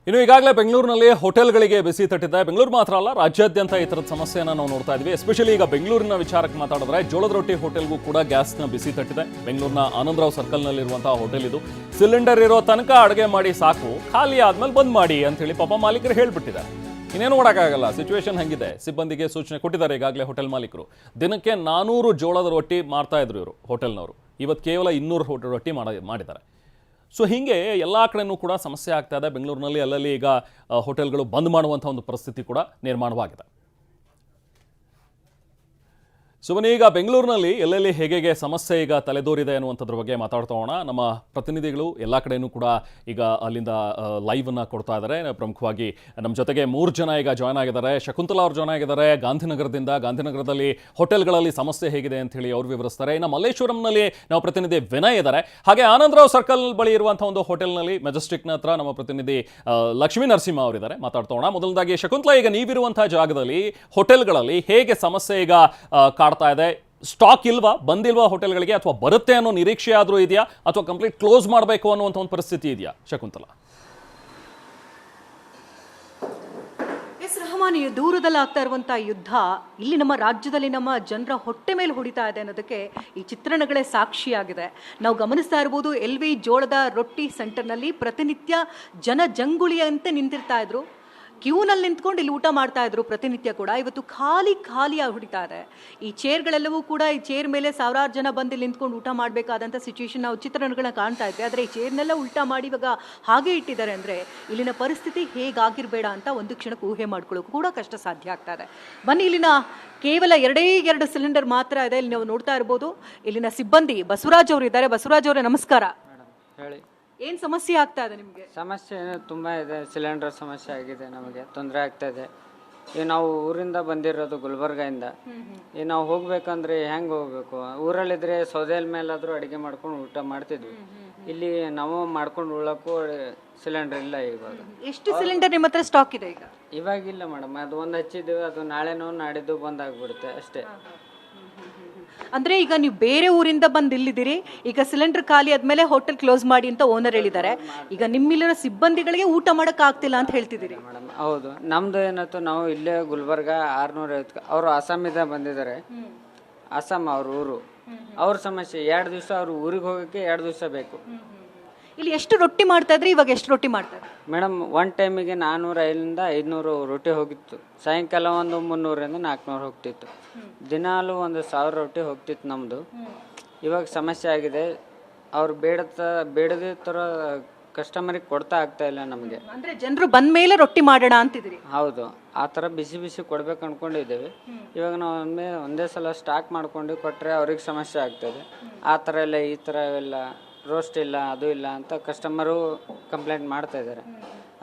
ಇನ್ನು ಈಗಾಗಲೇ ಬೆಂಗಳೂರಿನಲ್ಲಿ ಹೋಟೆಲ್ಗಳಿಗೆ ಬಿಸಿ ತಟ್ಟಿದೆ. ಬೆಂಗಳೂರು ಮಾತ್ರ ಅಲ್ಲ, ರಾಜ್ಯಾದ್ಯಂತ ಈ ಥರದ ಸಮಸ್ಯೆಯನ್ನು ನಾವು ನೋಡ್ತಾ ಇದ್ವಿ. ಎಸ್ಪೆಷಲಿ ಈಗ ಬೆಂಗಳೂರಿನ ವಿಚಾರಕ್ಕೆ ಮಾತಾಡಿದ್ರೆ ಜೋಳದ ರೊಟ್ಟಿ ಹೋಟೆಲ್ಗೂ ಕೂಡ ಗ್ಯಾಸ್ನ ಬಿಸಿ ತಟ್ಟಿದೆ. ಬೆಂಗಳೂರಿನ ಆನಂದರಾವ್ ಸರ್ಕಲ್ನಲ್ಲಿರುವಂತಹ ಹೋಟೆಲ್ ಇದು. ಸಿಲಿಂಡರ್ ಇರೋ ತನಕ ಅಡುಗೆ ಮಾಡಿ ಸಾಕು, ಖಾಲಿ ಆದ್ಮೇಲೆ ಬಂದ್ ಮಾಡಿ ಅಂತೇಳಿ ಪಾಪ ಮಾಲೀಕರು ಹೇಳ್ಬಿಟ್ಟಿದ್ದಾರೆ. ಇನ್ನೇನು ಮಾಡೋಕ್ಕಾಗಲ್ಲ, ಸಿಚುವೇಶನ್ ಹಂಗಿದೆ. ಸಿಬ್ಬಂದಿಗೆ ಸೂಚನೆ ಕೊಟ್ಟಿದ್ದಾರೆ ಈಗಾಗಲೇ ಹೋಟೆಲ್ ಮಾಲೀಕರು. ದಿನಕ್ಕೆ 400 ಜೋಳದ ರೊಟ್ಟಿ ಮಾಡ್ತಾ ಇದ್ರು ಇವರು ಹೋಟೆಲ್ನವರು. ಇವತ್ತು ಕೇವಲ 200 ರೊಟ್ಟಿ ಮಾಡಿದ್ದಾರೆ. ಸೊ ಹೀಗೆ ಎಲ್ಲ ಕಡೆನೂ ಕೂಡ ಸಮಸ್ಯೆ ಆಗ್ತಾ ಇದೆ. ಬೆಂಗಳೂರಿನಲ್ಲಿ ಅಲ್ಲಲ್ಲಿ ಈಗ ಹೋಟೆಲ್ಗಳು ಬಂದ್ ಮಾಡುವಂಥ ಒಂದು ಪರಿಸ್ಥಿತಿ ಕೂಡ ನಿರ್ಮಾಣವಾಗಿದೆ. ಸೊ ಈಗ ಬೆಂಗಳೂರಿನಲ್ಲಿ ಎಲ್ಲೆಲ್ಲಿ ಹೇಗೆ ಸಮಸ್ಯೆ ಈಗ ತಲೆದೋರಿದೆ ಅನ್ನುವಂಥದ್ರ ಬಗ್ಗೆ ಮಾತಾಡ್ತಾ ಹೋಗೋಣ. ನಮ್ಮ ಪ್ರತಿನಿಧಿಗಳು ಎಲ್ಲ ಕಡೆಯೂ ಕೂಡ ಈಗ ಅಲ್ಲಿಂದ ಲೈವನ್ನು ಕೊಡ್ತಾ ಇದ್ದಾರೆ. ಪ್ರಮುಖವಾಗಿ ನಮ್ಮ ಜೊತೆಗೆ 3 ಜನ ಈಗ ಜಾಯ್ನ್ ಆಗಿದ್ದಾರೆ. ಶಕುಂತಲಾ ಅವರು ಜಾಯ್ನ್ ಆಗಿದ್ದಾರೆ ಗಾಂಧಿನಗರದಿಂದ. ಗಾಂಧಿನಗರದಲ್ಲಿ ಹೋಟೆಲ್ಗಳಲ್ಲಿ ಸಮಸ್ಯೆ ಹೇಗಿದೆ ಅಂತ ಹೇಳಿ ಅವ್ರು ವಿವರಿಸ್ತಾರೆ. ಇನ್ನು ಮಲ್ಲೇಶ್ವರಂನಲ್ಲಿ ನಮ್ಮ ಪ್ರತಿನಿಧಿ ವಿನಯ್ ಇದ್ದಾರೆ. ಹಾಗೆ ಆನಂದರಾವ್ ಸರ್ಕಲ್ ಬಳಿ ಇರುವಂಥ ಒಂದು ಹೋಟೆಲ್ನಲ್ಲಿ ಮೆಜೆಸ್ಟಿಕ್ನ ಹತ್ರ ನಮ್ಮ ಪ್ರತಿನಿಧಿ ಲಕ್ಷ್ಮೀ ನರಸಿಂಹ ಅವರಿದ್ದಾರೆ. ಮಾತಾಡ್ತಾ ಹೋಗೋಣ. ಮೊದಲದಾಗಿ ಶಕುಂತಲಾ, ಈಗ ನೀವಿರುವಂಥ ಜಾಗದಲ್ಲಿ ಹೋಟೆಲ್ಗಳಲ್ಲಿ ಹೇಗೆ ಸಮಸ್ಯೆ ಈಗ ಕಾಡ್ತಾ ಇದೆ? ಸ್ಟಾಕ್ ಇಲ್ವಾ, ಬಂದಿಲ್ವಾ ಹೋಟೆಲ್ಗಳಿಗೆ, ಅಥವಾ ಬರುತ್ತೆ ಅನ್ನೋ ನಿರೀಕ್ಷೆ ಆದರೂ ಇದೆಯಾ, ಅಥವಾ ಕಂಪ್ಲೀಟ್ ಕ್ಲೋಸ್ ಮಾಡಬೇಕು ಅನ್ನುವಂಥ ಒಂದು ಪರಿಸ್ಥಿತಿ ಇದೆಯಾ ಶಕುಂತಲಾ? ರಹಮಾನ್, ದೂರದಲ್ಲಿ ಆಗ್ತಾ ಇರುವಂತಹ ಯುದ್ಧ ಇಲ್ಲಿ ನಮ್ಮ ರಾಜ್ಯದಲ್ಲಿ ನಮ್ಮ ಜನರ ಹೊಟ್ಟೆ ಮೇಲೆ ಹೊಡಿತಾ ಇದೆ ಅನ್ನೋದಕ್ಕೆ ಈ ಚಿತ್ರಣಗಳೇ ಸಾಕ್ಷಿಯಾಗಿದೆ. ನಾವು ಗಮನಿಸ್ತಾ ಇರ್ಬೋದು, LV ಜೋಳದ ರೊಟ್ಟಿ ಸೆಂಟರ್ನಲ್ಲಿ ಪ್ರತಿನಿತ್ಯ ಜನ ಜಂಗುಳಿಯಂತೆ ನಿಂತಿರ್ತಾ ಇದ್ರು. ಕ್ಯೂನಲ್ಲಿ ನಿಂತ್ಕೊಂಡು ಇಲ್ಲಿ ಊಟ ಮಾಡ್ತಾ ಇದ್ರು ಪ್ರತಿನಿತ್ಯ ಕೂಡ. ಇವತ್ತು ಖಾಲಿಯಾಗಿ ಹೊಡಿತಾ ಇದೆ. ಈ ಚೇರ್ಗಳೆಲ್ಲವೂ ಕೂಡ, ಈ ಚೇರ್ ಮೇಲೆ ಸಾವಿರಾರು ಜನ ಬಂದು ಇಲ್ಲಿ ನಿಂತ್ಕೊಂಡು ಊಟ ಮಾಡಬೇಕಾದಂಥ ಸಿಚುವೇಶನ್ ನಾವು ಚಿತ್ರಣಗಳನ್ನ ಕಾಣ್ತಾ ಇದ್ವಿ. ಆದರೆ ಈ ಚೇರ್ನೆಲ್ಲ ಉಲ್ಟಾ ಮಾಡಿ ಇವಾಗ ಹಾಗೆ ಇಟ್ಟಿದ್ದಾರೆ ಅಂದರೆ ಇಲ್ಲಿನ ಪರಿಸ್ಥಿತಿ ಹೇಗಾಗಿರಬೇಡ ಅಂತ ಒಂದು ಕ್ಷಣಕ್ಕೆ ಊಹೆ ಮಾಡ್ಕೊಳ್ಳೋಕೆ ಕೂಡ ಕಷ್ಟ ಸಾಧ್ಯ ಆಗ್ತಾ ಇದೆ. ಬನ್ನಿ, ಇಲ್ಲಿನ ಕೇವಲ 2 ಸಿಲಿಂಡರ್ ಮಾತ್ರ ಇದೆ. ಇಲ್ಲಿ ನಾವು ನೋಡ್ತಾ ಇರ್ಬೋದು, ಇಲ್ಲಿನ ಸಿಬ್ಬಂದಿ ಬಸವರಾಜ್ ಅವರು ಇದ್ದಾರೆ. ಬಸವರಾಜ್ ಅವರೇ ನಮಸ್ಕಾರ. ಹೇಳಿ, ಏನ್ ಸಮಸ್ಯೆ ಆಗ್ತಾ ಇದೆ ನಿಮಗೆ? ಸಮಸ್ಯೆ ತುಂಬಾ ಇದೆ. ಸಿಲಿಂಡರ್ ಸಮಸ್ಯೆ ಆಗಿದೆ, ನಮಗೆ ತೊಂದರೆ ಆಗ್ತಾ ಇದೆ. ಈಗ ನಾವು ಊರಿಂದ ಬಂದಿರೋದು ಗುಲ್ಬರ್ಗಾಯಿಂದ. ಈಗ ನಾವು ಹೋಗ್ಬೇಕಂದ್ರೆ ಹೆಂಗೆ ಹೋಗ್ಬೇಕು? ಊರಲ್ಲಿದ್ರೆ ಸೌದೆಲ್ ಮೇಲಾದ್ರೂ ಅಡಿಗೆ ಮಾಡ್ಕೊಂಡು ಊಟ ಮಾಡ್ತಿದ್ವಿ. ಇಲ್ಲಿ ನಾವು ಮಾಡ್ಕೊಂಡು ಉಳ್ಳಕ್ಕೂ ಸಿಲಿಂಡರ್ ಇಲ್ಲ. ಇವಾಗ ಎಷ್ಟು ಸಿಲಿಂಡರ್ ನಿಮ್ಮ ಹತ್ರ ಸ್ಟಾಕ್ ಇದೆ? ಈಗ ಇವಾಗಿಲ್ಲ ಮೇಡಮ್, ಅದು ಒಂದು ಹಚ್ಚಿದ್ವಿ, ಅದು ನಾಳೆನೋ ನಾಡಿದ್ದು ಬಂದಾಗ್ಬಿಡುತ್ತೆ ಅಷ್ಟೇ. ಅಂದ್ರೆ ಈಗ ನೀವು ಬೇರೆ ಊರಿಂದ ಬಂದು ಇಲ್ಲಿದ್ದೀರಿ, ಈಗ ಸಿಲಿಂಡರ್ ಖಾಲಿ ಆದ್ಮೇಲೆ ಹೋಟೆಲ್ ಕ್ಲೋಸ್ ಮಾಡಿ ಅಂತ ಓನರ್ ಹೇಳಿದ್ದಾರೆ. ಈಗ ನಿಮ್ಮಿಲ್ಲಿನ ಸಿಬ್ಬಂದಿಗಳಿಗೆ ಊಟ ಮಾಡಕ್ ಆಗ್ತಿಲ್ಲ ಅಂತ ಹೇಳ್ತಿದ್ದೀರಿ. ಮೇಡಮ್ ಹೌದು, ನಮ್ದು ಏನಾಯ್ತು, ನಾವು ಇಲ್ಲೇ ಗುಲ್ಬರ್ಗ 650, ಅವರು ಅಸ್ಸಾಮಿಂದ ಬಂದಿದ್ದಾರೆ. ಅಸ್ಸಾಂ ಅವ್ರ ಊರು, ಅವ್ರ ಸಮಸ್ಯೆ 2 ದಿವಸ, ಅವ್ರು ಊರಿಗೆ ಹೋಗೋಕ್ಕೆ 2 ದಿವಸ ಬೇಕು. ಇಲ್ಲಿ ಎಷ್ಟು ರೊಟ್ಟಿ ಮಾಡ್ತಾ ಇದ್ರಿ? ಇವಾಗ ಎಷ್ಟು ರೊಟ್ಟಿ ಮಾಡ್ತಾ ಇದ್ರಿ? ಮೇಡಮ್ ಒನ್ ಟೈಮಿಗೆ 400 500 ರೊಟ್ಟಿ ಹೋಗಿತ್ತು. ಸಾಯಂಕಾಲ ಒಂದು 300 400 ಹೋಗ್ತಿತ್ತು. ದಿನಾಲು 1000 ರೊಟ್ಟಿ ಹೋಗ್ತಿತ್ತು ನಮ್ಮದು. ಇವಾಗ ಸಮಸ್ಯೆ ಆಗಿದೆ. ಅವ್ರು ಬೇಡದೇ ಥರ ಕಸ್ಟಮರಿಗೆ ಕೊಡ್ತಾ ಆಗ್ತಾ ಇಲ್ಲ ನಮಗೆ. ಅಂದ್ರೆ ಜನರು ಬಂದ ಮೇಲೆ ರೊಟ್ಟಿ ಮಾಡೋಣ ಅಂತಿದ್ರಿ? ಹೌದು, ಆ ಥರ ಬಿಸಿ ಕೊಡ್ಬೇಕು ಅನ್ಕೊಂಡಿದ್ದೇವೆ. ಇವಾಗ ನಾವು ಒಂದೇ ಸಲ ಸ್ಟಾಕ್ ಮಾಡ್ಕೊಂಡು ಕೊಟ್ಟರೆ ಅವ್ರಿಗೆ ಸಮಸ್ಯೆ ಆಗ್ತದೆ. ಆ ಥರ ಎಲ್ಲ ಈ ಥರ ಎಲ್ಲ ರೋಸ್ಟ್ ಇಲ್ಲ, ಅದು ಇಲ್ಲ ಅಂತ ಕಸ್ಟಮರು ಕಂಪ್ಲೇಂಟ್ ಮಾಡ್ತಾ ಇದ್ದಾರೆ.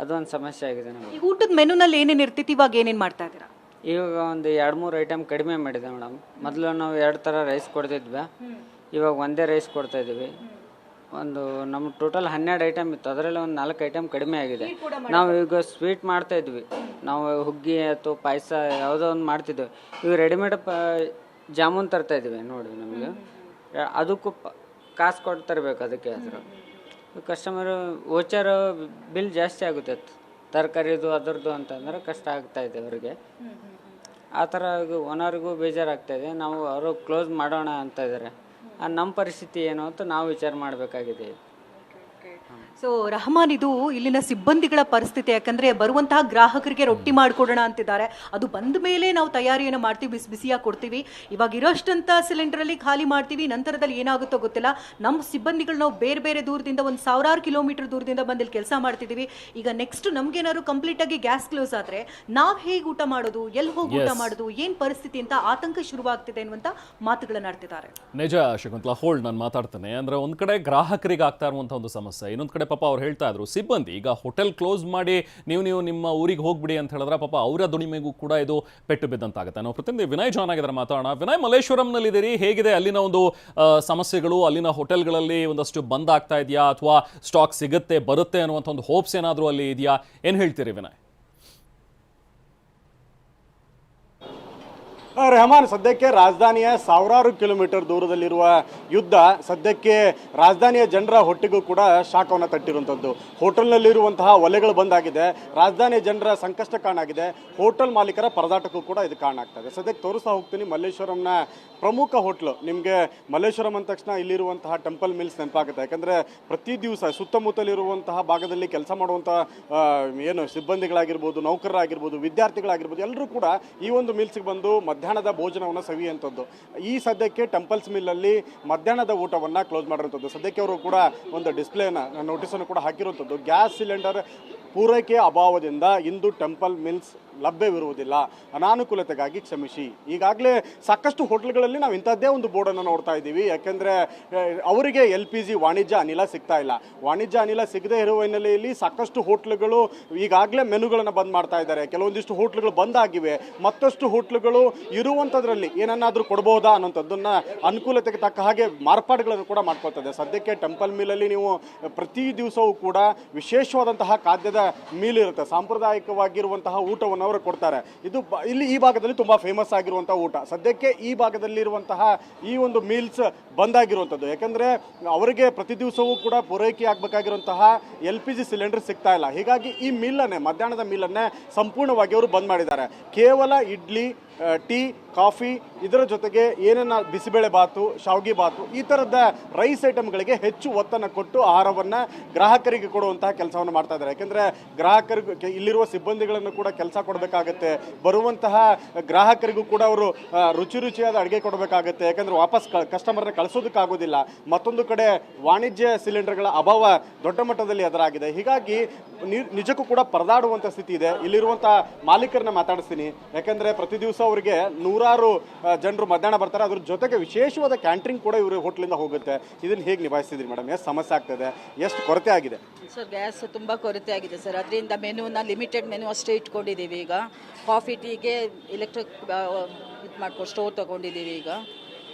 ಅದೊಂದು ಸಮಸ್ಯೆ ಆಗಿದೆ ನಮಗೆ. ಈಗ ಊಟದ ಮೆನುನಲ್ಲಿ ಏನೇನು ಇರ್ತಿತ್ತು, ಇವಾಗ ಏನೇನು ಮಾಡ್ತಾ ಇದ್ದೀರಾ? ಇವಾಗ ಒಂದು 2-3 ಐಟಮ್ ಕಡಿಮೆ ಮಾಡಿದೆ ಮೇಡಮ್. ಮೊದಲು ನಾವು 2 ಥರ ರೈಸ್ ಕೊಡ್ತಿದ್ವಿ, ಇವಾಗ ಒಂದೇ ರೈಸ್ ಕೊಡ್ತಾ ಇದ್ದೀವಿ. ಒಂದು ನಮ್ಮ ಟೋಟಲ್ 12 ಐಟಮ್ ಇತ್ತು, ಅದರಲ್ಲಿ ಒಂದು 4 ಐಟಮ್ ಕಡಿಮೆ ಆಗಿದೆ. ನಾವು ಈಗ ಸ್ವೀಟ್ ಮಾಡ್ತಾ ಇದ್ವಿ, ನಾವು ಹುಗ್ಗಿ ಅಥವಾ ಪಾಯಸ ಯಾವುದೋ ಒಂದು ಮಾಡ್ತಿದ್ವಿ. ಈಗ ರೆಡಿಮೇಡ್ ಜಾಮೂನ್ ತರ್ತಾ ಇದ್ವಿ ನೋಡಿ. ನಮಗೆ ಅದಕ್ಕೂ ಕಾಸು ಕೊಟ್ಟು ತರಬೇಕು. ಅದಕ್ಕೆ ಅದ್ರ ಕಸ್ಟಮರು ವೋಚರ್ ಬಿಲ್ ಜಾಸ್ತಿ ಆಗುತ್ತೆ, ತರಕಾರಿದು ಅದರದ್ದು ಅಂತಂದ್ರೆ ಕಷ್ಟ ಆಗ್ತಾ ಇದೆ ಅವರಿಗೆ. ಆ ಥರ ಓನರ್ಗೂ ಬೇಜಾರಾಗ್ತಾ ಇದೆ. ನಾವು ಅವರು ಕ್ಲೋಸ್ ಮಾಡೋಣ ಅಂತ ಇದ್ದಾರೆ. ನಮ್ಮ ಪರಿಸ್ಥಿತಿ ಏನು ಅಂತ ನಾವು ವಿಚಾರ ಮಾಡಬೇಕಾಗಿದೆ. ಸೊ ರಹಮಾನ್, ಇದು ಇಲ್ಲಿನ ಸಿಬ್ಬಂದಿಗಳ ಪರಿಸ್ಥಿತಿ. ಯಾಕಂದ್ರೆ ಬರುವಂತಹ ಗ್ರಾಹಕರಿಗೆ ರೊಟ್ಟಿ ಮಾಡಿಕೊಡೋಣ ಅಂತಿದ್ದಾರೆ. ಅದು ಬಂದ ಮೇಲೆ ನಾವು ತಯಾರಿಯನ್ನು ಮಾಡ್ತೀವಿ, ಬಿಸಿಯಾಗಿ ಕೊಡ್ತೀವಿ. ಇವಾಗ ಇರೋಷ್ಟಂತ ಸಿಲಿಂಡರಲ್ಲಿ ಖಾಲಿ ಮಾಡ್ತೀವಿ, ನಂತರದಲ್ಲಿ ಏನಾಗುತ್ತೋ ಗೊತ್ತಿಲ್ಲ. ನಮ್ಮ ಸಿಬ್ಬಂದಿಗಳು ನಾವು ಬೇರೆ ದೂರದಿಂದ, 1000 ಕಿಲೋಮೀಟರ್ ದೂರದಿಂದ ಬಂದು ಇಲ್ಲಿ ಕೆಲಸ ಮಾಡ್ತಿದ್ದೀವಿ. ಈಗ ನೆಕ್ಸ್ಟ್ ನಮ್ಗೇನಾದ್ರು ಕಂಪ್ಲೀಟ್ ಆಗಿ ಗ್ಯಾಸ್ ಕ್ಲೋಸ್ ಆದ್ರೆ ನಾವು ಹೇಗೆ ಊಟ ಮಾಡೋದು, ಎಲ್ಲಿ ಹೋಗಿ ಊಟ ಮಾಡೋದು, ಏನ್ ಪರಿಸ್ಥಿತಿ ಅಂತ ಆತಂಕ ಶುರುವಾಗ್ತಿದೆ ಅನ್ನುವಂತ ಮಾತುಗಳನ್ನ ಆಡ್ತಿದ್ದಾರೆ. ನಿಜ ಶಕುಂತಲಾ, ಹೋಲ್ಡ್ ನಾನು ಮಾತಾಡ್ತೇನೆ. ಅಂದ್ರೆ ಒಂದ್ ಕಡೆ ಗ್ರಾಹಕರಿಗೆ ಆಗ್ತಾ ಇರುವಂತಹ ಒಂದು ಸಮಸ್ಯೆ, ಇನ್ನೊಂದ್ ಕಡೆ ಪಾಪ ಅವ್ರು ಹೇಳ್ತಾ ಇದ್ರು ಸಿಬ್ಬಂದಿ ಈಗ ಹೋಟೆಲ್ ಕ್ಲೋಸ್ ಮಾಡಿ ನೀವು ನಿಮ್ಮ ಊರಿಗೆ ಹೋಗ್ಬಿಡಿ ಅಂತ ಹೇಳಿದ್ರೆ ಪಾಪ ಅವರ ದುಡಿಮೆಗೂ ಕೂಡ ಇದು ಪೆಟ್ಟು ಬಿದ್ದಂತಾಗುತ್ತೆ. ನಾವು ಪ್ರತಿನಿಧಿ ವಿನಯ್ ಜಾಯ್ನ್ ಆಗಿದ್ದಾರೆ, ಮಾತಾಡೋಣ. ವಿನಯ್, ಮಲ್ಲೇಶ್ವರಂನಲ್ಲಿದ್ದೀರಿ, ಹೇಗಿದೆ ಅಲ್ಲಿನ ಒಂದು ಸಮಸ್ಯೆಗಳು? ಅಲ್ಲಿನ ಹೋಟೆಲ್ಗಳಲ್ಲಿ ಒಂದಷ್ಟು ಬಂದ್ ಆಗ್ತಾ ಇದೆಯಾ, ಅಥವಾ ಸ್ಟಾಕ್ ಸಿಗುತ್ತೆ ಬರುತ್ತೆ ಅನ್ನುವಂಥ ಒಂದು ಹೋಪ್ಸ್ ಏನಾದರೂ ಅಲ್ಲಿ ಇದೆಯಾ? ಏನು ಹೇಳ್ತೀರಿ ವಿನಯ್? ರೆಹಮಾನ್, ಸದ್ಯಕ್ಕೆ ರಾಜಧಾನಿಯ ಸಾವಿರಾರು ಕಿಲೋಮೀಟರ್ ದೂರದಲ್ಲಿರುವ ಯುದ್ಧ ಸದ್ಯಕ್ಕೆ ರಾಜಧಾನಿಯ ಜನರ ಹೊಟ್ಟೆಗೂ ಕೂಡ ಶಾಖವನ್ನು ತಟ್ಟಿರುವಂಥದ್ದು. ಹೋಟೆಲ್ನಲ್ಲಿರುವಂತಹ ಒಲೆಗಳು ಬಂದಾಗಿದೆ, ರಾಜಧಾನಿಯ ಜನರ ಸಂಕಷ್ಟ ಕಾರಣ ಆಗಿದೆ, ಹೋಟೆಲ್ ಮಾಲೀಕರ ಪರದಾಟಕ್ಕೂ ಕೂಡ ಇದು ಕಾರಣ ಆಗ್ತದೆ. ಸದ್ಯಕ್ಕೆ ತೋರಿಸ್ತಾ ಹೋಗ್ತೀನಿ ಮಲ್ಲೇಶ್ವರಂನ ಪ್ರಮುಖ ಹೋಟ್ಲು. ನಿಮಗೆ ಮಲ್ಲೇಶ್ವರಂ ಅಂದ ತಕ್ಷಣ ಇಲ್ಲಿರುವಂತಹ ಟೆಂಪಲ್ ಮಿಲ್ಸ್ ನೆನಪಾಗುತ್ತೆ. ಯಾಕಂದರೆ ಪ್ರತಿ ದಿವಸ ಸುತ್ತಮುತ್ತಲಿರುವಂತಹ ಭಾಗದಲ್ಲಿ ಕೆಲಸ ಮಾಡುವಂಥ ಏನು ಸಿಬ್ಬಂದಿಗಳಾಗಿರ್ಬೋದು, ನೌಕರರಾಗಿರ್ಬೋದು, ವಿದ್ಯಾರ್ಥಿಗಳಾಗಿರ್ಬೋದು, ಎಲ್ಲರೂ ಕೂಡ ಈ ಒಂದು ಮಿಲ್ಸ್ಗೆ ಬಂದು ಮಧ್ಯಾಹ್ನದ ಭೋಜನವನ್ನು ಸವಿಯುವಂಥದ್ದು. ಈ ಸದ್ಯಕ್ಕೆ ಟೆಂಪಲ್ಸ್ ಮಿಲ್ಲಲ್ಲಿ ಮಧ್ಯಾಹ್ನದ ಊಟವನ್ನು ಕ್ಲೋಸ್ ಮಾಡಿರುವಂಥದ್ದು. ಸದ್ಯಕ್ಕೆ ಅವರು ಕೂಡ ಒಂದು ಡಿಸ್ಪ್ಲೇನ ನೋಟಿಸನ್ನು ಕೂಡ ಹಾಕಿರುವಂಥದ್ದು. ಗ್ಯಾಸ್ ಸಿಲಿಂಡರ್ ಪೂರೈಕೆ ಅಭಾವದಿಂದ ಇಂದು ಟೆಂಪಲ್ ಮಿಲ್ಸ್ ಲಭ್ಯವಿರುವುದಿಲ್ಲ, ಅನಾನುಕೂಲತೆಗಾಗಿ ಕ್ಷಮಿಸಿ. ಈಗಾಗಲೇ ಸಾಕಷ್ಟು ಹೋಟೆಲ್ಗಳಲ್ಲಿ ನಾವು ಇಂಥದ್ದೇ ಒಂದು ಬೋರ್ಡನ್ನು ನೋಡ್ತಾ ಇದ್ದೀವಿ. ಯಾಕೆಂದರೆ ಅವರಿಗೆ LPG ವಾಣಿಜ್ಯ ಅನಿಲ ಸಿಗ್ತಾ ಇಲ್ಲ. ವಾಣಿಜ್ಯ ಅನಿಲ ಸಿಗದೇ ಇರುವ ಹಿನ್ನೆಲೆಯಲ್ಲಿ ಸಾಕಷ್ಟು ಹೋಟ್ಲುಗಳು ಈಗಾಗಲೇ ಮೆನುಗಳನ್ನು ಬಂದ್ ಮಾಡ್ತಾ ಇದ್ದಾರೆ. ಕೆಲವೊಂದಿಷ್ಟು ಹೋಟ್ಲುಗಳು ಬಂದ್ ಆಗಿವೆ, ಮತ್ತಷ್ಟು ಹೋಟ್ಲುಗಳು ಇರುವಂಥದ್ರಲ್ಲಿ ಏನನ್ನಾದರೂ ಕೊಡ್ಬೋದಾ ಅನ್ನೋಂಥದ್ದನ್ನು ಅನುಕೂಲತೆಗೆ ತಕ್ಕ ಹಾಗೆ ಮಾರ್ಪಾಡುಗಳನ್ನು ಕೂಡ ಮಾಡ್ಕೊಳ್ತದೆ. ಸದ್ಯಕ್ಕೆ ಟೆಂಪಲ್ ಮಿಲ್ಲಲ್ಲಿ ನೀವು ಪ್ರತಿ ದಿವಸವೂ ಕೂಡ ವಿಶೇಷವಾದಂತಹ ಖಾದ್ಯದ ಮೀಲ್ ಇರುತ್ತೆ, ಸಾಂಪ್ರದಾಯಿಕವಾಗಿರುವಂತಹ ಊಟವನ್ನು ಅವರು ಕೊಡ್ತಾರೆ. ಇದು ಇಲ್ಲಿ ಈ ಭಾಗದಲ್ಲಿ ತುಂಬ ಫೇಮಸ್ ಆಗಿರುವಂಥ ಊಟ. ಸದ್ಯಕ್ಕೆ ಈ ಭಾಗದಲ್ಲಿರುವಂತಹ ಈ ಒಂದು ಮೀಲ್ಸ್ ಬಂದಾಗಿರುವಂಥದ್ದು. ಯಾಕಂದರೆ ಅವರಿಗೆ ಪ್ರತಿ ದಿವಸವೂ ಕೂಡ ಪೂರೈಕೆ ಆಗಬೇಕಾಗಿರುವಂತಹ LPG ಸಿಲಿಂಡರ್ ಸಿಗ್ತಾ ಇಲ್ಲ. ಹೀಗಾಗಿ ಈ ಮಿಲ್ಲನ್ನೇ, ಮಧ್ಯಾಹ್ನದ ಮಿಲ್ಲನ್ನೇ ಸಂಪೂರ್ಣವಾಗಿ ಅವರು ಬಂದ್ ಮಾಡಿದ್ದಾರೆ. ಕೇವಲ ಇಡ್ಲಿ, ಟೀ, ಕಾಫಿ, ಇದರ ಜೊತೆಗೆ ಏನನ್ನ ಬಿಸಿಬೇಳೆ ಬಾತು, ಶಾವ್ಗಿ ಬಾತು, ಈ ಥರದ ರೈಸ್ ಐಟಮ್ಗಳಿಗೆ ಹೆಚ್ಚು ಒತ್ತನ್ನು ಕೊಟ್ಟು ಆಹಾರವನ್ನು ಗ್ರಾಹಕರಿಗೆ ಕೊಡುವಂತಹ ಕೆಲಸವನ್ನು ಮಾಡ್ತಾ ಇದ್ದಾರೆ. ಯಾಕೆಂದರೆ ಗ್ರಾಹಕರಿಗೆ ಇಲ್ಲಿರುವ ಸಿಬ್ಬಂದಿಗಳನ್ನು ಕೂಡ ಕೆಲಸ ಕೊಡಬೇಕಾಗತ್ತೆ, ಬರುವಂತಹ ಗ್ರಾಹಕರಿಗೂ ಕೂಡ ಅವರು ರುಚಿಯಾದ ಅಡುಗೆ ಕೊಡಬೇಕಾಗತ್ತೆ. ಯಾಕಂದರೆ ವಾಪಸ್ ಕಸ್ಟಮರ್ನ ಕಳಿಸೋದಕ್ಕಾಗೋದಿಲ್ಲ. ಮತ್ತೊಂದು ಕಡೆ ವಾಣಿಜ್ಯ ಸಿಲಿಂಡರ್ಗಳ ಅಭಾವ ದೊಡ್ಡ ಮಟ್ಟದಲ್ಲಿ ಎದುರಾಗಿದೆ. ಹೀಗಾಗಿ ನಿಜಕ್ಕೂ ಕೂಡ ಪರದಾಡುವಂಥ ಸ್ಥಿತಿ ಇದೆ. ಇಲ್ಲಿರುವಂಥ ಮಾಲೀಕರನ್ನ ಮಾತಾಡಿಸ್ತೀನಿ. ಯಾಕಂದರೆ ಪ್ರತಿ ದಿವಸ ಅವರಿಗೆ ನೂರಾರು ಜನರು ಮಧ್ಯಾಹ್ನ ಬರ್ತಾರೆ. ಅದ್ರ ಜೊತೆಗೆ ವಿಶೇಷವಾದ ಕ್ಯಾಂಟ್ರಿಂಗ್ ಕೂಡ ಇವರು ಹೋಟ್ಲಿಂದ ಹೋಗುತ್ತೆ. ಇದನ್ನು ಹೇಗೆ ನಿಭಾಯಿಸ್ತಿದ್ರಿ ಮೇಡಮ್? ಎಷ್ಟು ಸಮಸ್ಯೆ ಆಗ್ತದೆ, ಎಷ್ಟು ಕೊರತೆ ಆಗಿದೆ? ಸರ್, ಗ್ಯಾಸ್ ತುಂಬ ಕೊರತೆ ಆಗಿದೆ ಸರ್. ಅದರಿಂದ ಮೆನುನ ಲಿಮಿಟೆಡ್ ಮೆನು ಅಷ್ಟೇ ಇಟ್ಕೊಂಡಿದ್ದೀವಿ. ಈಗ ಕಾಫಿ ಟೀಗೆ ಎಲೆಕ್ಟ್ರಿಕ್ ಇದು ಮಾಡ್ಕೊಂಡು ಸ್ಟೋವ್ ತೊಗೊಂಡಿದ್ದೀವಿ. ಈಗ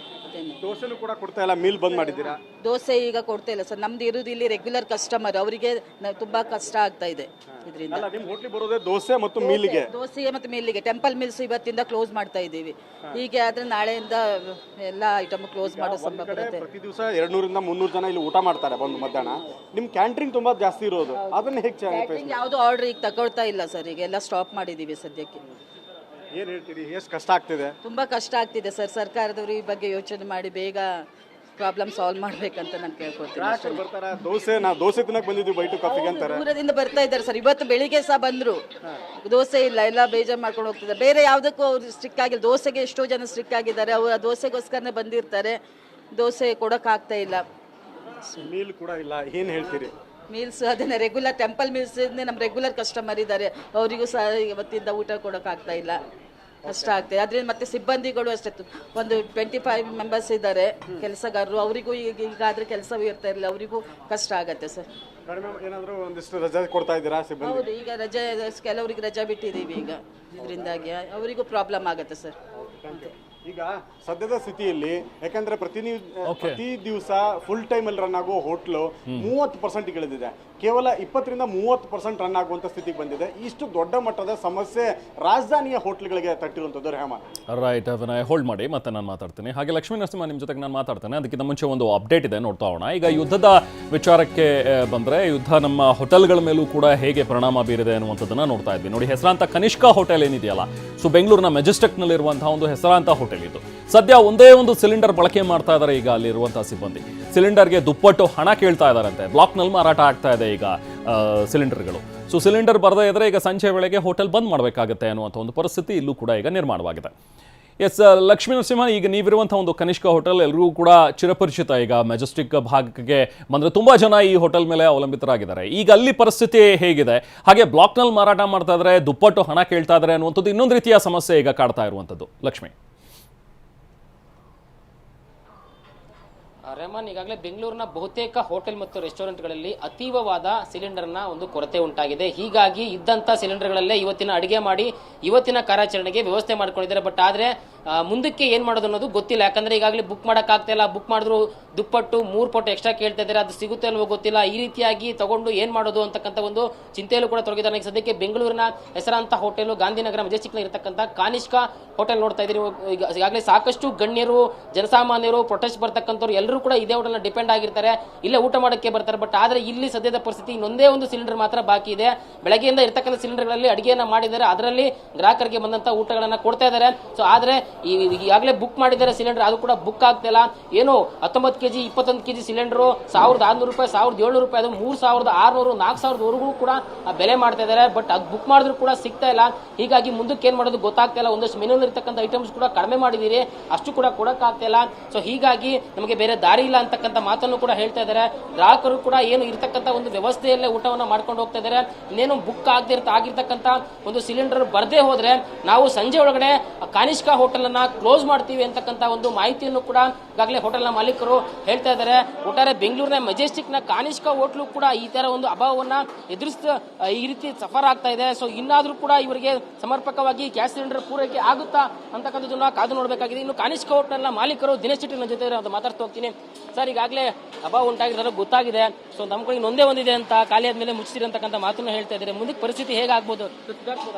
ದೋಸೆನೂ ಕೂಡ ಕೊಡ್ತಾ ಇಲ್ಲ, ಮೀಲ್ ಬಂದ್ ಮಾಡಿದ್ದೀರಾ? ದೋಸೆ ಈಗ ಕೊಡ್ತಾ ಇಲ್ಲ ಸರ್. ನಮ್ದು ಇರೋದು ಇಲ್ಲಿ ರೆಗ್ಯುಲರ್ ಕಸ್ಟಮರ್, ಅವರಿಗೆ ತುಂಬ ಕಷ್ಟ ಆಗ್ತಾ ಇದೆ ಇದರಿಂದ. ನಿಮ್ಮ ಹೋಟ್ಲಿಗೆ ಬರೋದೇ ದೋಸೆ ಮತ್ತು ಮೀಲಿಗೆ? ದೋಸೆಗೆ ಮತ್ತು ಮೀಲಿಗೆ. ಟೆಂಪಲ್ ಮಿಲ್ಸ್ ಇವತ್ತಿಂದ ಕ್ಲೋಸ್ ಮಾಡ್ತಾ ಇದ್ದೀವಿ. ಹೀಗೆ ಆದರೆ ನಾಳೆಯಿಂದ ಎಲ್ಲ ಐಟಮ್ ಕ್ಲೋಸ್ ಮಾಡೋ ಸಂಭವ ಬರುತ್ತೆ. ಪ್ರತಿ ದಿವಸ 200-300 ಜನ ಇಲ್ಲಿ ಊಟ ಮಾಡ್ತಾರೆ ಬಂದು ಮಧ್ಯಾಹ್ನ. ನಿಮ್ಮ ಕ್ಯಾಂಟ್ರಿಂಗ್ ತುಂಬಾ ಜಾಸ್ತಿ ಇರೋದು, ಅದನ್ನ ಹೇಗೆ? ಯಾವುದು ಆರ್ಡರ್ ಈಗ ತಗೊಳ್ತಾ ಇಲ್ಲ ಸರ್. ಈಗ ಎಲ್ಲ ಸ್ಟಾಪ್ ಮಾಡಿದ್ದೀವಿ ಸದ್ಯಕ್ಕೆ. ಏನು ಹೇಳ್ತೀರಿ, ಎಷ್ಟು ಕಷ್ಟ ಆಗ್ತಿದೆ? ತುಂಬ ಕಷ್ಟ ಆಗ್ತಿದೆ ಸರ್. ಸರ್ಕಾರದವರು ಈ ಬಗ್ಗೆ ಯೋಚನೆ ಮಾಡಿ ಬೇಗ ಪ್ರಾಬ್ಲಮ್ ಸಾಲ್ವ್ ಮಾಡ್ಬೇಕಂತ ನಾನು ಕೇಳ್ಕೊಳ್ತೀನಿ. ಬರ್ತಾರ ದೋಸೆ ತಿನ್ನಕ್ ಬಂದಿದ್ವಿ ಬೈಟು ಕಾಫಿಗೆ ಅಂತಾರೆ. ದೂರದಿಂದ ಬರ್ತಾ ಇದ್ದಾರೆ ಸರ್. ಇವತ್ತು ಬೆಳಿಗ್ಗೆ ಸಹ ಬಂದ್ರು, ದೋಸೆ ಇಲ್ಲ, ಎಲ್ಲ ಬೇಜಾರು ಮಾಡ್ಕೊಂಡು ಹೋಗ್ತಿದ್ದಾರೆ. ಬೇರೆ ಯಾವುದಕ್ಕೂ ಅವ್ರು ಸ್ಟ್ರಿಕ್ ಆಗಿಲ್ಲ. ದೋಸೆಗೆ ಎಷ್ಟೋ ಜನ ಸ್ಟ್ರಿಕ್ ಆಗಿದ್ದಾರೆ. ಅವರು ಆ ದೋಸೆಗೋಸ್ಕರನೇ ಬಂದಿರ್ತಾರೆ. ದೋಸೆ ಕೊಡೋಕ್ಕಾಗ್ತಾ ಇಲ್ಲ. ಮೀಲ್ ಕೂಡ ಇಲ್ಲ. ಏನು ಹೇಳ್ತೀರಿ? ಮೀಲ್ಸ್ ಅದನ್ನ ರೆಗ್ಯುಲರ್ ಟೆಂಪಲ್ ಮಿಲ್ಸ್ ನಮ್ಮ ರೆಗ್ಯುಲರ್ ಕಸ್ಟಮರ್ ಇದ್ದಾರೆ. ಅವರಿಗೂ ಸಹ ಇವತ್ತಿಂದ ಊಟ ಕೊಡೋಕ್ಕಾಗ್ತಾ ಇಲ್ಲ, ಕಷ್ಟ ಆಗ್ತದೆ. ಅದರಿಂದ ಮತ್ತೆ ಸಿಬ್ಬಂದಿಗಳು ಅಷ್ಟೇ, ಒಂದು 25 ಮೆಂಬರ್ಸ್ ಇದ್ದಾರೆ ಕೆಲಸಗಾರರು. ಅವರಿಗೂ ಈಗಾದ್ರೆ ಕೆಲಸವೂ ಇರ್ತಾ ಇರಲಿಲ್ಲ, ಅವರಿಗೂ ಕಷ್ಟ ಆಗತ್ತೆ ಸರ್. ಏನಾದರೂ ಒಂದಿಷ್ಟು ರಜೆ ಕೊಡ್ತಾ ಇದ್ದೀರಾ ಸಿಬ್ಬಂದಿ? ಹೌದು, ಈಗ ರಜೆ ಕೆಲವರಿಗೆ ರಜೆ ಬಿಟ್ಟಿದ್ದೀವಿ. ಈಗ ಇದರಿಂದಾಗಿ ಅವರಿಗೂ ಪ್ರಾಬ್ಲಮ್ ಆಗುತ್ತೆ ಸರ್. ಈಗ ಸದ್ಯದ ಸ್ಥಿತಿಯಲ್ಲಿ ಯಾಕಂದ್ರೆ ಪ್ರತಿ ದಿವಸ ಫುಲ್ ಟೈಮ್ ಅಲ್ಲಿ ರನ್ ಆಗುವ ಹೋಟ್ಲು 30% ಇಳಿದಿದೆ. ಕೇವಲ 20-30% ರನ್ ಆಗುವಂತ ಸ್ಥಿತಿಗೆ ಬಂದಿದೆ. ಇಷ್ಟು ದೊಡ್ಡ ಮಟ್ಟದ ಸಮಸ್ಯೆ ರಾಜಧಾನಿಯ ಹೋಟ್ಲ್ಗಳಿಗೆ ತಟ್ಟಿರುವಂತದ್ದು. ರೆಹಮಾನ್, ರೈಟ್, ವಿನಯ್ ಹೋಲ್ಡ್ ಮಾಡಿ, ಮತ್ತೆ ನಾನು ಮಾತಾಡ್ತೀನಿ. ಹಾಗೆ ಲಕ್ಷ್ಮೀ ನರಸಿಂಹ ನಿಮ್ಮ ಜೊತೆಗೆ ನಾನು ಮಾತಾಡ್ತೇನೆ. ಅದಕ್ಕಿಂತ ಮುಂಚೆ ಒಂದು ಅಪ್ಡೇಟ್ ಇದೆ, ನೋಡ್ತಾ ಹೋಗೋಣ. ಈಗ ಯುದ್ಧದ ವಿಚಾರಕ್ಕೆ ಬಂದರೆ, ಯುದ್ಧ ನಮ್ಮ ಹೋಟೆಲ್ಗಳ ಮೇಲೂ ಕೂಡ ಹೇಗೆ ಪರಿಣಾಮ ಬೀರಿದೆ ಅನ್ನುವಂಥದ್ದನ್ನು ನೋಡ್ತಾ ಇದ್ವಿ. ನೋಡಿ, ಹೆಸರಾಂತ ಕನಿಷ್ಕ ಹೋಟೆಲ್ ಏನಿದೆಯಲ್ಲ, ಸೊ ಬೆಂಗಳೂರಿನ ಮೆಜೆಸ್ಟಿಕ್ನಲ್ಲಿರುವಂತಹ ಒಂದು ಹೆಸರಾಂತ ಹೋಟೆಲ್ ಇದು. ಸದ್ಯ ಒಂದೇ ಒಂದು ಸಿಲಿಂಡರ್ ಬಳಕೆ ಮಾಡ್ತಾ ಇದ್ದಾರೆ ಈಗ ಅಲ್ಲಿರುವಂತಹ ಸಿಬ್ಬಂದಿ. ಸಿಲಿಂಡರ್ಗೆ ದುಪ್ಪಟ್ಟು ಹಣ ಕೇಳ್ತಾ ಇದ್ದಾರಂತೆ. ಬ್ಲಾಕ್ನಲ್ಲಿ ಮಾರಾಟ ಆಗ್ತಾ ಇದೆ ಈಗ ಸಿಲಿಂಡರ್ಗಳು. ಸೊ ಸಿಲಿಂಡರ್ ಬರದೇ ಇದ್ರೆ ಈಗ ಸಂಜೆ ವೇಳೆಗೆ ಹೋಟೆಲ್ ಬಂದ್ ಮಾಡಬೇಕಾಗುತ್ತೆ ಅನ್ನುವಂಥ ಒಂದು ಪರಿಸ್ಥಿತಿ ಇಲ್ಲೂ ಕೂಡ ಈಗ ನಿರ್ಮಾಣವಾಗಿದೆ. ಎಸ್ ಲಕ್ಷ್ಮೀ ನರಸಿಂಹ, ಈಗ ನೀವಿರುವಂಥ ಒಂದು ಕನಿಷ್ಕ ಹೋಟೆಲ್ ಎಲ್ರಿಗೂ ಕೂಡ ಚಿರಪರಿಚಿತ. ಈಗ ಮೆಜೆಸ್ಟಿಕ್ ಭಾಗಕ್ಕೆ ಬಂದರೆ ತುಂಬ ಜನ ಈ ಹೋಟೆಲ್ ಮೇಲೆ ಅವಲಂಬಿತರಾಗಿದ್ದಾರೆ. ಈಗ ಅಲ್ಲಿ ಪರಿಸ್ಥಿತಿ ಹೇಗಿದೆ? ಹಾಗೆ ಬ್ಲಾಕ್ನಲ್ಲಿ ಮಾರಾಟ ಮಾಡ್ತಾ ಇದ್ದಾರೆ, ದುಪ್ಪಟ್ಟು ಹಣ ಕೇಳ್ತಾ ಇದ್ದಾರೆ ಅನ್ನುವಂಥದ್ದು ಇನ್ನೊಂದು ರೀತಿಯ ಸಮಸ್ಯೆ ಈಗ ಕಾಡ್ತಾ ಇರುವಂಥದ್ದು. ಲಕ್ಷ್ಮಿ, ರೆಹಮಾನ್, ಈಗಾಗಲೇ ಬೆಂಗಳೂರಿನ ಬಹುತೇಕ ಹೋಟೆಲ್ ಮತ್ತು ರೆಸ್ಟೋರೆಂಟ್ಗಳಲ್ಲಿ ಅತೀವವಾದ ಸಿಲಿಂಡರ್ನ ಒಂದು ಕೊರತೆ ಉಂಟಾಗಿದೆ. ಹೀಗಾಗಿ ಇದ್ದಂಥ ಸಿಲಿಂಡರ್ಗಳಲ್ಲೇ ಇವತ್ತಿನ ಅಡುಗೆ ಮಾಡಿ ಇವತ್ತಿನ ಕಾರ್ಯಾಚರಣೆಗೆ ವ್ಯವಸ್ಥೆ ಮಾಡ್ಕೊಂಡಿದ್ದಾರೆ. ಬಟ್ ಆದರೆ ಮುಂದಕ್ಕೆ ಏನು ಮಾಡೋದು ಅನ್ನೋದು ಗೊತ್ತಿಲ್ಲ. ಯಾಕಂದರೆ ಈಗಾಗಲೇ ಬುಕ್ ಮಾಡೋಕ್ಕಾಗ್ತಾ ಇಲ್ಲ. ಬುಕ್ ಮಾಡಿದ್ರು ದುಪ್ಪಟ್ಟು 3 ಪಟ್ಟು ಎಕ್ಸ್ಟ್ರಾ ಕೇಳ್ತಾ ಇದ್ದಾರೆ. ಅದು ಸಿಗುತ್ತೆ ಅಲ್ವೋ ಗೊತ್ತಿಲ್ಲ. ಈ ರೀತಿಯಾಗಿ ತಗೊಂಡು ಏನು ಮಾಡೋದು ಅಂತಕ್ಕಂಥ ಒಂದು ಚಿಂತೆಯಲ್ಲೂ ಕೂಡ ತೊಡಗಿದ್ದಾರೆ. ಸದ್ಯಕ್ಕೆ ಬೆಂಗಳೂರಿನ ಹೆಸರಾಂತ ಹೋಟೆಲು ಗಾಂಧಿನಗರ ಮೆಜೆಸ್ಟಿಕ್ನ ಇರತಕ್ಕಂಥ ಕಾನಿಷ್ಕಾ ಹೋಟೆಲ್ ನೋಡ್ತಾ ಇದ್ದೀರಿ. ಈಗಾಗಲೇ ಸಾಕಷ್ಟು ಗಣ್ಯರು, ಜನಸಾಮಾನ್ಯರು, ಪ್ರೊಟೆಸ್ಟ್ ಬರ್ತಕ್ಕಂಥವ್ರು ಎಲ್ಲರೂ ಕೂಡ ಇದೇ ಹೋಟೆಲ್ನ ಡಿಪೆಂಡ್ ಆಗಿರ್ತಾರೆ. ಇಲ್ಲೇ ಊಟ ಮಾಡೋಕ್ಕೆ ಬರ್ತಾರೆ. ಬಟ್ ಆದರೆ ಇಲ್ಲಿ ಸದ್ಯದ ಪರಿಸ್ಥಿತಿ ಇನ್ನೊಂದೇ ಒಂದು ಸಿಲಿಂಡರ್ ಮಾತ್ರ ಬಾಕಿ ಇದೆ. ಬೆಳಗ್ಗೆಯಿಂದ ಇರ್ತಕ್ಕಂಥ ಸಿಲಿಂಡರ್ಗಳಲ್ಲಿ ಅಡುಗೆಯನ್ನು ಮಾಡಿದ್ದಾರೆ. ಅದರಲ್ಲಿ ಗ್ರಾಹಕರಿಗೆ ಬಂದಂಥ ಊಟಗಳನ್ನು ಕೊಡ್ತಾ ಇದ್ದಾರೆ. ಸೊ ಆದರೆ ಈಗಾಗಲೇ ಬುಕ್ ಮಾಡಿದ್ದಾರೆ ಸಿಲಿಂಡರ್, ಅದು ಕೂಡ ಬುಕ್ ಆಗ್ತಿಲ್ಲ. ಏನು 19 kg 21 kg ಸಿಲಿಂಡರು 1600 ರೂಪಾಯಿ, 1700 ರೂಪಾಯಿ, ಅದು 3600 4000ವರೆಗೂ ಕೂಡ ಬೆಲೆ ಮಾಡ್ತಾ ಇದ್ದಾರೆ. ಬಟ್ ಅದು ಬುಕ್ ಮಾಡಿದ್ರು ಕೂಡ ಸಿಗ್ತಾ ಇಲ್ಲ. ಹೀಗಾಗಿ ಮುಂದಕ್ಕೆ ಏನು ಮಾಡೋದು ಗೊತ್ತಾಗ್ತಾ ಇಲ್ಲ. ಒಂದಷ್ಟು ಮೆನು ಇರ್ತಕ್ಕಂಥ ಐಟಮ್ಸ್ ಕೂಡ ಕಡಿಮೆ ಮಾಡಿದ್ದೀರಿ, ಅಷ್ಟು ಕೂಡ ಕೊಡೋಕ್ಕಾಗ್ತಾ ಇಲ್ಲ. ಸೊ ಹೀಗಾಗಿ ನಮಗೆ ಬೇರೆ ದಾರಿ ಇಲ್ಲ ಅಂತಕ್ಕಂಥ ಮಾತನ್ನು ಕೂಡ ಹೇಳ್ತಾ ಇದ್ದಾರೆ. ಗ್ರಾಹಕರು ಕೂಡ ಏನು ಇರ್ತಕ್ಕಂಥ ಒಂದು ವ್ಯವಸ್ಥೆಯಲ್ಲೇ ಊಟವನ್ನು ಮಾಡ್ಕೊಂಡು ಹೋಗ್ತಾ ಇದ್ದಾರೆ. ಇನ್ನೇನು ಬುಕ್ ಆಗಿರ್ತಕ್ಕಂಥ ಒಂದು ಸಿಲಿಂಡರ್ ಬರದೇ ಹೋದ್ರೆ ನಾವು ಸಂಜೆ ಒಳಗಡೆ ಕಾನಿಷ್ಕಾ ಹೋಟೆಲ್ ಅನ್ನ ಕ್ಲೋಸ್ ಮಾಡ್ತೀವಿ ಅಂತಕ್ಕಂಥ ಒಂದು ಮಾಹಿತಿಯನ್ನು ಕೂಡ ಈಗಾಗಲೇ ಹೋಟೆಲ್ನ ಮಾಲೀಕರು ಹೇಳ್ತಾ ಇದ್ದಾರೆ. ಒಟ್ಟಾರೆ ಬೆಂಗಳೂರಿನ ಮೆಜೆಸ್ಟಿಕ್ನ ಕಾನಿಷ್ಕಾ ಹೋಟ್ಲು ಕೂಡ ಈ ತರ ಒಂದು ಅಭಾವವನ್ನ ಎದುರಿಸ್ತಾ ಈ ರೀತಿ ಸಫರ್ ಆಗ್ತಾ ಇದೆ. ಸೊ ಇನ್ನಾದ್ರೂ ಕೂಡ ಇವರಿಗೆ ಸಮರ್ಪಕವಾಗಿ ಗ್ಯಾಸ್ ಸಿಲಿಂಡರ್ ಪೂರೈಕೆ ಆಗುತ್ತಾ ಅಂತಕ್ಕಂಥದ್ದನ್ನ ಕಾದು ನೋಡಬೇಕಾಗಿದೆ. ಇನ್ನು ಕಾನಿಷ್ಕಾ ಹೋಟೆಲ್ನ ಮಾಲೀಕರು ದಿನೇಶ್ ಶೆಟ್ಟಿ ನನ್ನ ಜೊತೆ ಅದು ಮಾತಾಡ್ತಾ ಹೋಗ್ತೀನಿ. ಸರ್, ಈಗಾಗಲೇ ಅಭಾವ ಉಂಟಾಗಿರೋದು ಗೊತ್ತಾಗಿದೆ. ಸೊ ನಮ್ಮ ಕಡೆ ಇನ್ನೊಂದೇ ಒಂದಿದೆ ಅಂತ, ಖಾಲಿ ಆದ್ಮೇಲೆ ಮುಚ್ಚಿಸಿರಿ ಅಂತಕ್ಕಂಥ ಮಾತನ್ನು ಹೇಳ್ತಾ ಇದ್ದಾರೆ. ಮುಂದಕ್ಕೆ ಪರಿಸ್ಥಿತಿ ಹೇಗಾಗ್ಬೋದು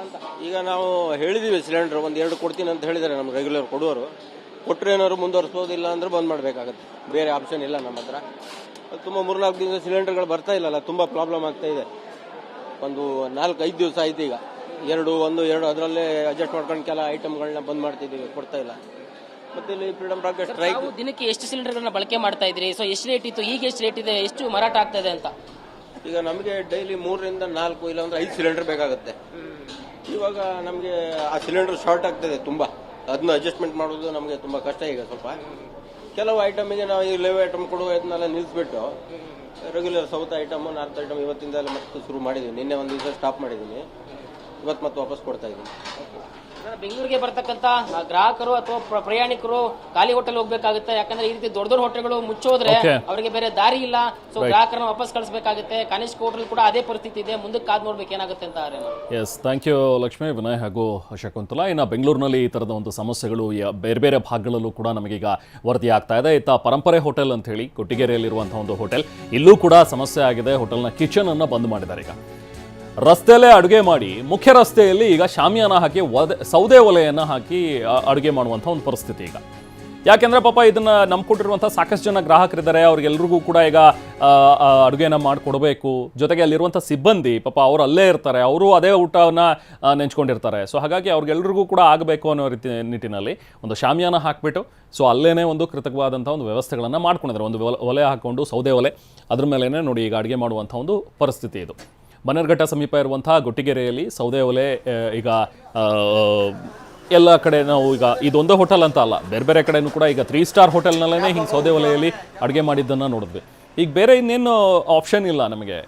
ಅಂತ ಈಗ ನಾವು ಹೇಳಿದೀವಿ, ಸಿಲಿಂಡರ್ 1-2 ಕೊಡ್ತೀನಿ ಅಂತ ಹೇಳಿದ್ದಾರೆ ನಮ್ಮ ರೆಗ್ಯುಲರ್ ಕೊಡುವರು. ಕೊಟ್ಟರೆ ಏನಾದ್ರು ಮುಂದುವರಿಸಬಹುದು, ಇಲ್ಲ ಅಂದ್ರೆ ಬಂದ್ ಮಾಡಬೇಕಾಗುತ್ತೆ. ಬೇರೆ ಆಪ್ಷನ್ ಇಲ್ಲ ನಮ್ಮ ಹತ್ರ. ತುಂಬ 3-4 ದಿವಸ ಸಿಲಿಂಡರ್ಗಳು ಬರ್ತಾ ಇಲ್ಲಲ್ಲ, ತುಂಬ ಪ್ರಾಬ್ಲಮ್ ಆಗ್ತಾ ಇದೆ. ಒಂದು 4-5 ದಿವಸ ಆಯ್ತು. ಈಗ 2 ಅದರಲ್ಲೇ ಅಡ್ಜಸ್ಟ್ ಮಾಡ್ಕೊಂಡು ಕೆಲ ಐಟಮ್ಗಳನ್ನ ಬಂದ್ ಮಾಡ್ತಿದ್ದೀವಿ, ಕೊಡ್ತಾ ಇಲ್ಲ. ಮತ್ತೆ ಇಲ್ಲಿ ಫ್ರೀಡಮ್ ರಾಕೆಟ್ ಸ್ಟ್ರೈಕ್. ದಿನಕ್ಕೆ ಎಷ್ಟು ಸಿಲಿಂಡರ್ಗಳನ್ನ ಬಳಕೆ ಮಾಡ್ತಾ ಇದ್ರಿ? ಸೊ ಎಷ್ಟು ರೇಟ್ ಇತ್ತು, ಈಗ ಎಷ್ಟು ರೇಟ್ ಇದೆ, ಎಷ್ಟು ಮಾರಾಟ ಆಗ್ತಾ ಇದೆ ಅಂತ? ಈಗ ನಮಗೆ ಡೈಲಿ 3-4 ಇಲ್ಲ ಅಂದ್ರೆ 5 ಸಿಲಿಂಡರ್ ಬೇಕಾಗುತ್ತೆ. ಇವಾಗ ನಮಗೆ ಆ ಸಿಲಿಂಡರ್ ಶಾರ್ಟ್ ಆಗ್ತದೆ ತುಂಬ. ಅದನ್ನ ಅಡ್ಜಸ್ಟ್ಮೆಂಟ್ ಮಾಡೋದು ನಮಗೆ ತುಂಬ ಕಷ್ಟ. ಈಗ ಸ್ವಲ್ಪ ಕೆಲವು ಐಟಮಿಗೆ ನಾವು ಈ ಲೆವ್ ಐಟಮ್ ಕೊಡುವ ಇದನ್ನೆಲ್ಲ ನಿಲ್ಲಿಸ್ಬಿಟ್ಟು regular south item, north item ಇವತ್ತಿಂದ ಮತ್ತೆ ಶುರು ಮಾಡಿದ್ದೀವಿ. ನಿನ್ನೆ ಒಂದು ದಿವಸ ಸ್ಟಾಪ್ ಮಾಡಿದ್ದೀನಿ, ಇವತ್ತು ಮತ್ತೆ ವಾಪಸ್ ಕೊಡ್ತಾ ಇದ್ದೀನಿ. ಬೆಂಗಳೂರಿಗೆ ಬರ್ತಕ್ಕಂಥ ಗ್ರಾಹಕರು ಅಥವಾ ಪ್ರಯಾಣಿಕರು ಖಾಲಿ ಹೋಟೆಲ್ ಹೋಗ್ಬೇಕಾಗುತ್ತೆ. ಯಾಕಂದ್ರೆ ಈ ರೀತಿ ದೊಡ್ಡ ದೊಡ್ಡ ಹೋಟೆಲ್ಗಳು ಮುಚ್ಚೋದ್ರೆ ಅವರಿಗೆ ಬೇರೆ ದಾರಿ ಇಲ್ಲ. ಸೊ ಗ್ರಾಹಕರನ್ನ ವಾಪಸ್ ಕಳಿಸಬೇಕಾಗುತ್ತೆ. ಕಾನಿಷ್ಕಾ ಹೋಟೆಲ್ ಕೂಡ ಅದೇ ಪರಿಸ್ಥಿತಿ ಇದೆ. ಮುಂದಕ್ಕೆ ಕಾದ್ ನೋಡ್ಬೇಕು ಏನಾಗುತ್ತೆ ಅಂತ. Yes, thank you Lakshmi, Vinay ಹಾಗೂ ಶಕುಂತಲಾ. ಇನ್ನು ಬೆಂಗಳೂರಿನಲ್ಲಿ ಈ ಥರದ ಒಂದು ಸಮಸ್ಯೆಗಳು ಬೇರೆ ಬೇರೆ ಭಾಗಗಳಲ್ಲೂ ಕೂಡ ನಮಗೀಗ ವರದಿ ಆಗ್ತಾ ಇದೆ. ಇತ್ತ ಪರಂಪರೆ ಹೋಟೆಲ್ ಅಂತ ಹೇಳಿ ಕೊಟ್ಟಿಗೆರೆಯಲ್ಲಿರುವಂತಹ ಒಂದು ಹೋಟೆಲ್, ಇಲ್ಲೂ ಕೂಡ ಸಮಸ್ಯೆ ಆಗಿದೆ. ಹೋಟೆಲ್ನ ಕಿಚನ್ ಅನ್ನು ಬಂದ್ ಮಾಡಿದ್ದಾರೆ. ಈಗ ರಸ್ತೆಯಲ್ಲೇ ಅಡುಗೆ ಮಾಡಿ ಮುಖ್ಯ ರಸ್ತೆಯಲ್ಲಿ ಈಗ ಶಾಮಿಯಾನ ಹಾಕಿ ಸೌದೆ ಒಲೆಯನ್ನು ಹಾಕಿ ಅಡುಗೆ ಮಾಡುವಂಥ ಒಂದು ಪರಿಸ್ಥಿತಿ ಈಗ. ಯಾಕೆಂದರೆ ಪಾಪ ಇದನ್ನು ನಂಬ್ಕೊಟ್ಟಿರುವಂಥ ಸಾಕಷ್ಟು ಜನ ಗ್ರಾಹಕರಿದ್ದಾರೆ. ಅವ್ರಿಗೆಲ್ರಿಗೂ ಕೂಡ ಈಗ ಅಡುಗೆನ ಮಾಡಿಕೊಡ್ಬೇಕು. ಜೊತೆಗೆ ಅಲ್ಲಿರುವಂಥ ಸಿಬ್ಬಂದಿ ಪಾಪ ಅವರು ಅಲ್ಲೇ ಇರ್ತಾರೆ, ಅವರು ಅದೇ ಊಟವನ್ನು ನೆಂಚ್ಕೊಂಡಿರ್ತಾರೆ. ಸೊ ಹಾಗಾಗಿ ಅವ್ರಿಗೆಲ್ರಿಗೂ ಕೂಡ ಆಗಬೇಕು ಅನ್ನೋ ರೀತಿ ನಿಟ್ಟಿನಲ್ಲಿ ಒಂದು ಶಾಮಿಯಾನ ಹಾಕಿಬಿಟ್ಟು ಸೊ ಅಲ್ಲೇ ಒಂದು ಕೃತಕವಾದಂಥ ಒಂದು ವ್ಯವಸ್ಥೆಗಳನ್ನು ಮಾಡ್ಕೊಂಡಿದ್ದಾರೆ. ಒಂದು ಒಲೆ ಹಾಕ್ಕೊಂಡು, ಸೌದೆ ಒಲೆ, ಅದ್ರ ಮೇಲೇ ನೋಡಿ ಈಗ ಅಡುಗೆ ಮಾಡುವಂಥ ಒಂದು ಪರಿಸ್ಥಿತಿ ಇದು. ಬನ್ನೇರುಘಟ್ಟ ಸಮೀಪ ಇರುವಂಥ ಗೊಟ್ಟಿಗೆರೆಯಲ್ಲಿ ಸೌದೆ ಒಲೆ ಈಗ ಎಲ್ಲ ಕಡೆ ನಾವು ಈಗ ಇದೊಂದೇ ಹೋಟೆಲ್ ಅಂತ ಅಲ್ಲ, ಬೇರೆ ಬೇರೆ ಕಡೆನೂ ಕೂಡ ಈಗ 3 ಸ್ಟಾರ್ ಹೋಟೆಲ್ನಲ್ಲೇ ಹಿಂಗೆ ಸೌದೆ ಒಲೆಯಲ್ಲಿ ಅಡುಗೆ ಮಾಡಿದ್ದನ್ನು ನೋಡಿದ್ವಿ. ಈಗ ಬೇರೆ ಇನ್ನೇನು ಆಪ್ಷನ್ ಇಲ್ಲ ನಮಗೆ.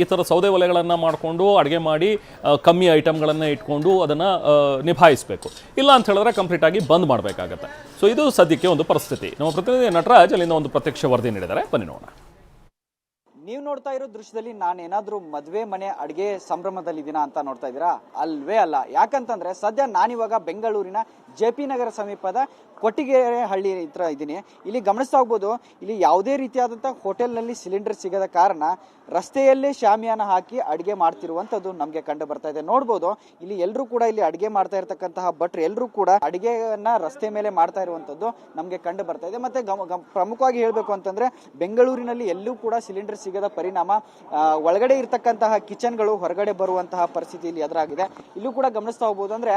ಈ ಥರ ಸೌದೆ ಒಲೆಗಳನ್ನು ಮಾಡಿಕೊಂಡು ಅಡುಗೆ ಮಾಡಿ ಕಮ್ಮಿ ಐಟಮ್ಗಳನ್ನು ಇಟ್ಕೊಂಡು ಅದನ್ನು ನಿಭಾಯಿಸಬೇಕು. ಇಲ್ಲ ಅಂತ ಹೇಳಿದ್ರೆ ಕಂಪ್ಲೀಟಾಗಿ ಬಂದ್ ಮಾಡಬೇಕಾಗತ್ತೆ. ಸೊ ಇದು ಸದ್ಯಕ್ಕೆ ಒಂದು ಪರಿಸ್ಥಿತಿ. ನಮ್ಮ ಪ್ರತಿನಿಧಿ ನಟರಾಜ್ ಅಲ್ಲಿಂದ ಒಂದು ಪ್ರತ್ಯಕ್ಷ ವರದಿ ನೀಡಿದ್ದಾರೆ, ಬನ್ನಿ ನೋಡೋಣ. ನೀವು ನೋಡ್ತಾ ಇರೋ ದೃಶ್ಯದಲ್ಲಿ ನಾನೇನಾದ್ರೂ ಮದುವೆ ಮನೆ ಅಡುಗೆ ಸಂಭ್ರಮದಲ್ಲಿದ್ದೀನ ಅಂತ ನೋಡ್ತಾ ಇದ್ದೀರಾ? ಅಲ್ವೇ ಅಲ್ಲ. ಯಾಕಂತಂದ್ರೆ ಸದ್ಯ ನಾನಿವಾಗ ಬೆಂಗಳೂರಿನ JP ನಗರ ಸಮೀಪದ ಕೊಟ್ಟಿಗೆರೆ ಹಳ್ಳಿ ಹತ್ರ ಇದ್ದೀನಿ. ಇಲ್ಲಿ ಗಮನಿಸ್ತಾ ಹೋಗ್ಬೋದು, ಇಲ್ಲಿ ಯಾವುದೇ ರೀತಿಯಾದಂಥ ಹೋಟೆಲ್ನಲ್ಲಿ ಸಿಲಿಂಡರ್ ಸಿಗದ ಕಾರಣ ರಸ್ತೆಯಲ್ಲೇ ಶಾಮಿಯಾನ ಹಾಕಿ ಅಡುಗೆ ಮಾಡ್ತಿರುವಂಥದ್ದು ನಮಗೆ ಕಂಡು ಬರ್ತಾ ಇದೆ. ನೋಡ್ಬೋದು, ಇಲ್ಲಿ ಎಲ್ಲರೂ ಕೂಡ ಇಲ್ಲಿ ಅಡುಗೆ ಮಾಡ್ತಾ ಇರತಕ್ಕಂತಹ ಭಟ್ರು ಎಲ್ಲರೂ ಕೂಡ ಅಡುಗೆಯನ್ನ ರಸ್ತೆ ಮೇಲೆ ಮಾಡ್ತಾ ಇರುವಂಥದ್ದು ನಮಗೆ ಕಂಡು ಬರ್ತಾ ಇದೆ. ಮತ್ತೆ ಪ್ರಮುಖವಾಗಿ ಹೇಳಬೇಕು ಅಂತಂದ್ರೆ ಬೆಂಗಳೂರಿನಲ್ಲಿ ಎಲ್ಲೂ ಕೂಡ ಸಿಲಿಂಡರ್ ಸಿಗದ ಪರಿಣಾಮ ಒಳಗಡೆ ಇರ್ತಕ್ಕಂತಹ ಕಿಚನ್ಗಳು ಹೊರಗಡೆ ಬರುವಂತಹ ಪರಿಸ್ಥಿತಿ ಇಲ್ಲಿ ಎದುರಾಗಿದೆ. ಇಲ್ಲೂ ಕೂಡ ಗಮನಿಸ್ತಾ ಹೋಗ್ಬೋದು, ಅಂದ್ರೆ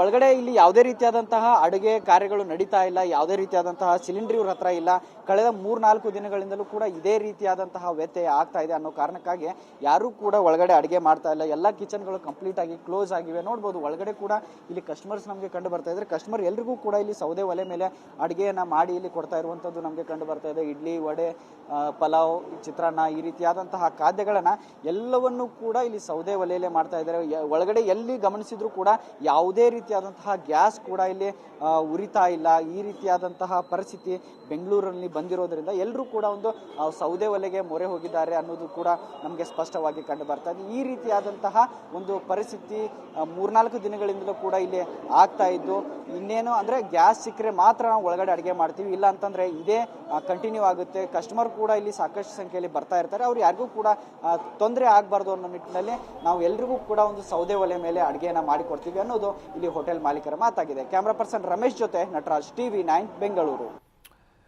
ಒಳಗಡೆ ಇಲ್ಲಿ ಯಾವುದೇ ರೀತಿಯಾದಂತಹ ಅಡುಗೆ ಕಾರ್ಯಗಳು ನಡೀತಾ ಇಲ್ಲ, ಯಾವುದೇ ರೀತಿಯಾದಂತಹ ಸಿಲಿಂಡರ್ ಇವ್ರ ಹತ್ರ ಇಲ್ಲ. ಕಳೆದ 3-4 ದಿನಗಳಿಂದಲೂ ಕೂಡ ಇದೇ ರೀತಿಯಾದಂತಹ ವ್ಯತ್ಯಯ ಆಗ್ತಾ ಇದೆ ಅನ್ನೋ ಕಾರಣಕ್ಕಾಗಿ ಯಾರು ಕೂಡ ಒಳಗಡೆ ಅಡುಗೆ ಮಾಡ್ತಾ ಇಲ್ಲ. ಎಲ್ಲ ಕಿಚನ್ಗಳು ಕಂಪ್ಲೀಟ್ ಆಗಿ ಕ್ಲೋಸ್ ಆಗಿವೆ. ನೋಡ್ಬೋದು, ಒಳಗಡೆ ಕೂಡ ಇಲ್ಲಿ ಕಸ್ಟಮರ್ಸ್ ನಮಗೆ ಕಂಡು ಬರ್ತಾ ಇದ್ದಾರೆ. ಕಸ್ಟಮರ್ ಎಲ್ರಿಗೂ ಕೂಡ ಇಲ್ಲಿ ಸೌದೆ ಒಲೆ ಮೇಲೆ ಅಡುಗೆಯನ್ನ ಮಾಡಿ ಇಲ್ಲಿ ಕೊಡ್ತಾ ಇರುವಂತದ್ದು ನಮಗೆ ಕಂಡು ಬರ್ತಾ ಇದೆ. ಇಡ್ಲಿ, ವಡೆ, ಪಲಾವ್, ಚಿತ್ರಾನ್ನ, ಈ ರೀತಿಯಾದಂತಹ ಖಾದ್ಯಗಳನ್ನ ಎಲ್ಲವನ್ನೂ ಕೂಡ ಇಲ್ಲಿ ಸೌದೆ ಒಲೆಯಲ್ಲೇ ಮಾಡ್ತಾ ಇದ್ದಾರೆ. ಒಳಗಡೆ ಎಲ್ಲಿ ಗಮನಿಸಿದ್ರು ಕೂಡ ಯಾವುದೇ ರೀತಿಯಾದಂತಹ ಗ್ಯಾಸ್ ಕೂಡ ಇಲ್ಲಿ ಉರಿತಾ ಇಲ್ಲ. ಈ ರೀತಿಯಾದಂತಹ ಪರಿಸ್ಥಿತಿ ಬೆಂಗಳೂರಲ್ಲಿ ಬಂದಿರೋದ್ರಿಂದ ಎಲ್ಲರೂ ಕೂಡ ಒಂದು ಸೌದೆ ಒಲೆಗೆ ಮೊರೆ ಹೋಗಿದ್ದಾರೆ ಅನ್ನೋದು ಕೂಡ ನಮಗೆ ಸ್ಪಷ್ಟವಾಗಿ ಕಂಡು ಬರ್ತಾ ಇದೆ. ಈ ರೀತಿಯಾದಂತಹ ಒಂದು ಪರಿಸ್ಥಿತಿ 3-4 ದಿನಗಳಿಂದಲೂ ಕೂಡ ಇಲ್ಲಿ ಆಗ್ತಾ ಇದ್ದು, ಇನ್ನೇನು ಅಂದ್ರೆ ಗ್ಯಾಸ್ ಸಿಕ್ಕರೆ ಮಾತ್ರ ನಾವು ಒಳಗಡೆ ಅಡುಗೆ ಮಾಡ್ತೀವಿ, ಇಲ್ಲ ಅಂತಂದ್ರೆ ಇದೇ ಕಂಟಿನ್ಯೂ ಆಗುತ್ತೆ. ಕಸ್ಟಮರ್ ಕೂಡ ಇಲ್ಲಿ ಸಾಕಷ್ಟು ಸಂಖ್ಯೆಯಲ್ಲಿ ಬರ್ತಾ ಇರ್ತಾರೆ. ಅವ್ರು ಯಾರಿಗೂ ಕೂಡ ತೊಂದರೆ ಆಗಬಾರ್ದು ಅನ್ನೋ ನಿಟ್ಟಿನಲ್ಲಿ ನಾವು ಎಲ್ರಿಗೂ ಕೂಡ ಒಂದು ಸೌದೆ ಒಲೆ ಮೇಲೆ ಅಡುಗೆಯನ್ನ ಮಾಡಿಕೊಡ್ತೀವಿ ಅನ್ನೋದು ಇಲ್ಲಿ ಹೋಟೆಲ್ ಮಾಲೀಕರ ಮಾತಾಗಿದೆ. ಕ್ಯಾಮರಾ ಪರ್ಸನ್ ರಮೇಶ್ ಜೊತೆ ನಟರಾಜ್, TV9 ಬೆಂಗಳೂರು.